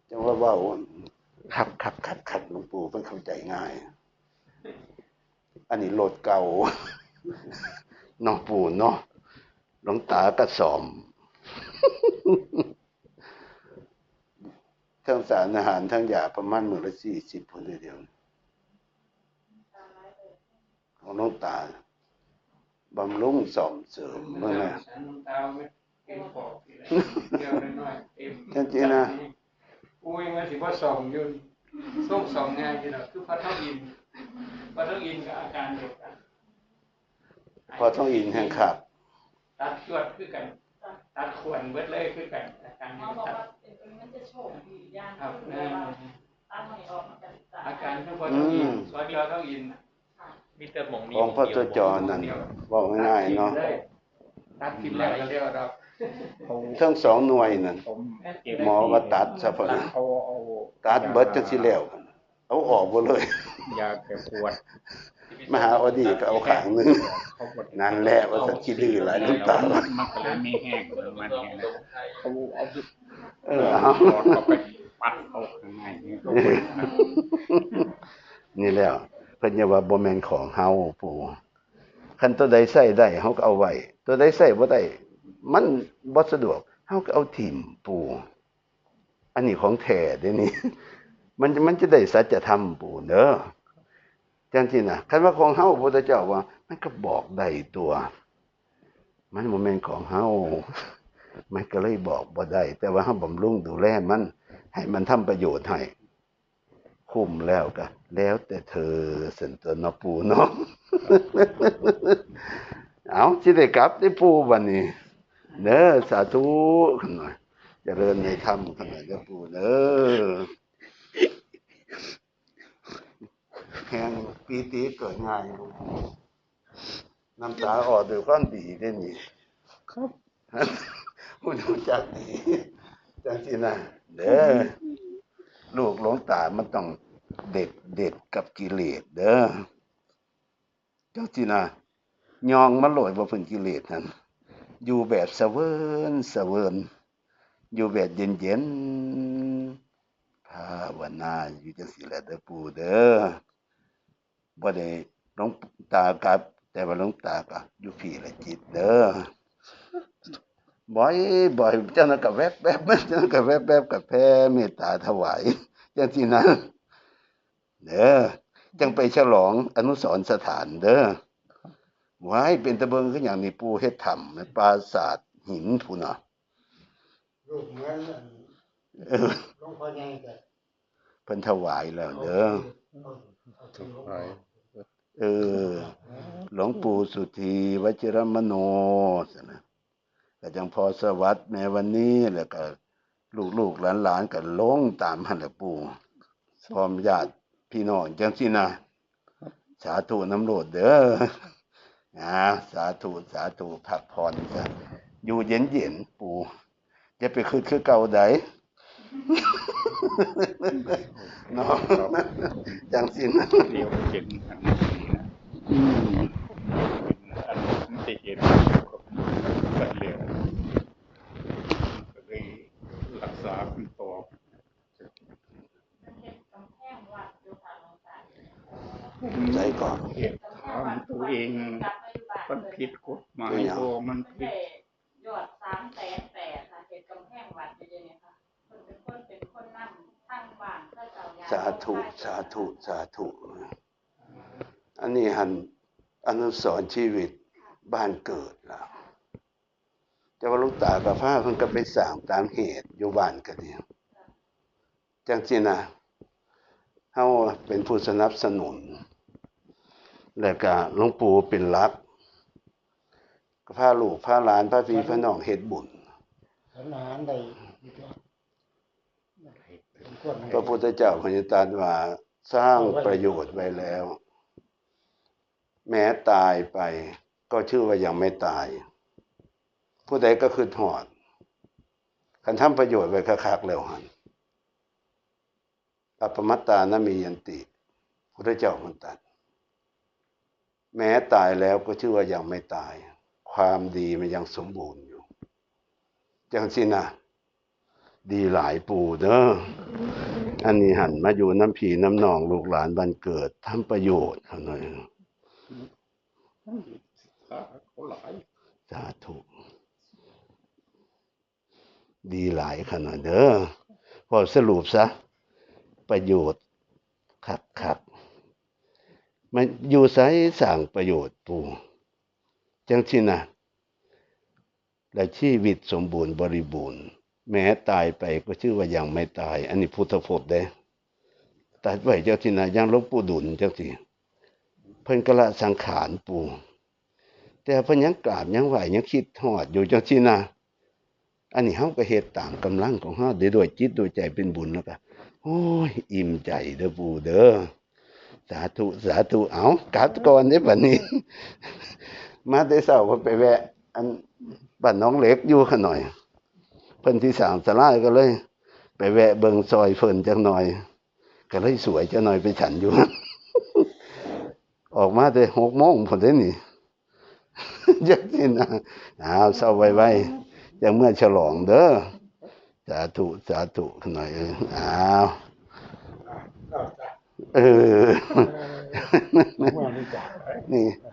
จะว่าครับหลวงปู่เพิ่นเข้าใจง่ายอันนี้รถเก่าเนาะปู่เนาะหลวงตาก็ซ่อมทั้งสารอาหารทั้งยาประมาณมื้อละ40พุ่นเดียวของหลวงตาบำรุงซ่อมเสริมเบิ่งนะจังซี่นะอุ้ยมันสิบ่ส่องอยู่ส่งส่องง่ายอยู่แล้วคือพระเท่าอินพระเท่าอินกับอาการเดียวกันพอท้องอินแห่งคักตัดจวดคือกันตัดขวนเบิดเลยคือกันอาการนี้ตัดมันจะโฉบดีย่างคือว่าตัดไม่ออกมันจะอาการคือพระเท่าอินซอยเดียวเท่าอินมีแต่หม่องนี้ของพระตัวจอนั่นเว้าง่ายๆเนาะตัดกินแล้วก็เรียกว่าดอกทั้ง2หน่วยนั่นหมอว่าตัดซะพุ่นตัดเบิดจังสิแล้วเอาออกบ่เลยยาแก้ปวดมหาอดีก็เอาข้างนึงนั่นแหละว่าสักขี้ดื้อหลายหลวงตามันก็เลยมีแห้งมันแห้งเขาเอาเอาไปปัดเอาข้างในนี่แล้วเพิ่นอย่าว่าบ่แม่นของเฮาปู่คันตัวใดใช้ได้เฮาก็เอาไว้ตัวใดใช้บ่ได้มันบ่สะดวกเฮาก็เอาถิ่มปู่อันนี้ของแท้เด้นี่มันจะได้สัจธรรมปู่เด้อจังซี่น่ะคันว่าของเฮาพระพุทธเจ้าว่ามันก็บอกได้ตัวมันบ่แม่นของเฮามันก็เลยบอกบ่ได้แต่ว่าเฮาบำรุงดูแลมันให้มันทำประโยชน์ให้คุ้มแล้วก็แล้วแต่เธอสันตัวเนาะปู่เนาะเอาสิได้กลับได้ปู่บัดนี้เด้อสาธุขึ้นหน่อยเจริญในธรรมขึ้นหน่อยเด้อปู่เด้อแห่งปีติเกิดง่ายลูกน้ำตาออกด้วยความดีได้นี่ครับผู้รู้จักดีจังซี่นะเด้อลูกหลวงตามันต้องเด็ดกับกิเลสเด้อจังซี่นะยองมันโลดบ่พ้นกิเลสนั่นอยู่แบบเสวินอยู่แบบเย็นๆภาวนาอยู่จังซี่แหละเด้อปู่เด้อบ่ได้หลวงตากับแต่ว่าหลวงตาก็อยู่พี่ละจิตเด้อบ่อยจังนั้นก็แวบจังนั้นก็แวบก็แผ่เมตตาถวายจังซี่นะเด้อจังไปฉลองอนุสรณ์สถานเด้อไว้เป็นตะเบิงคือหยังนี่ปู่เฮ็ดถ้ำในปราสาทหินพุ่นน่ะรูปเหมือนหลวงพ่อใหญ่ก็เพิ่นถวายแล้วเด้อหลวงปู่สุธีวชิรมโนนะก็จังพอสวัสดิ์ในวันนี้แล้วก็ลูกๆหลานๆก็ลงตามหั่นแหละปู่พร้อมญาติพี่น้องจังซี่นะสาธุนำโลดเด้อสาธุพักผ่อนซะอยู่เย็นๆปู่อย่าไปคือเก่าใดเนาะจังซี่นะเดี๋ยวเห็นอันนี้นะอันที่เห็นก็เรียกก็เลยรักษาคุณต่อใจก่อนเหตุทำตัวเองมันผิดกฎหมายโตมันผิดยอด300,800ค่ะเหตุกำแพงวัดอยู่เนี่ยค่ะเป็นคนนำทางบ้านก็เจ้าญาติสาธุอันนี้หันอนุสรณ์ชีวิตบ้านเกิดล่ะแต่ว่าหลวงตากับพระเพิ่นก็ไปสร้างตามเหตุอยู่บ้านก็ดีจังซี่นะเฮาเป็นผู้สนับสนุนแล้วก็หลวงปู่เป็นหลักก็พาลูกพาหลานพาพี่พาน้องเฮ็ดบุญอาหารได้พระพุทธเจ้าเพิ่นตรัสว่าสร้างประโยชน์ไว้แล้วแม้ตายไปก็ชื่อว่ายังไม่ตายผู้ใดก็คือฮอดคันทำประโยชน์ไว้คักๆแล้วหั่นอัปปมัตตานะมียันติพุทธเจ้าเพิ่นตรัสแม้ตายแล้วก็ชื่อว่ายังไม่ตายความดีมันยังสมบูรณ์อยู่จังซี่นะ ดีหลายปู่เด้ออันนี้หันมาอยู่น้ำผีน้ำหนองลูกหลานบ้านเกิดทำประโยชน์เขาหน่อย เขาหลาย สาธุดีหลายขนาดเด้อพอสรุปซะประโยชน์คักมันอยู่ไสสร้างประโยชน์ปู่จังซี่นะและชีวิตสมบูรณ์บริบูรณ์แม้ตายไปก็ชื่อว่ายังไม่ตายอันนี้พุทธพจน์เด้ตัดไว้เจ้าที่นะยังหลวงปู่ดุลจังซี่เพิ่นก็ละสังขารปู่แต่เพิ่นยังกราบยังไหวยังคิดฮอดอยู่จังซี่นะอันนี้เฮาก็เฮ็ดตามกำลังของเฮาด้วยจิตด้วยใจเป็นบุญแล้วก็โอ้ยอิ่มใจเด้อปู่เด้อสาธุสาธุเอากลับก่อนเด้อบัดนี้ มาแต่เช้าเพิ่นไปแวะอันบ้านน้องเหล็กอยู่ข้างหน่อยเพิ่นที่สร้างศาลาก็เลย ไปแวะเบิ่งซอยเพิ่นจักหน่อยก็เลยสวยจักหน่อยไปฉันอยู่ ออกมาแต่6 โมงพุ่นเด้นี่ จังซี่นะเอาเช้าไว้ๆจังเมื่อฉลองเด้อสาธุสาธุหน่อยอ้าว ก็จะ เออ เมื่อนี้จาก นี่ เอ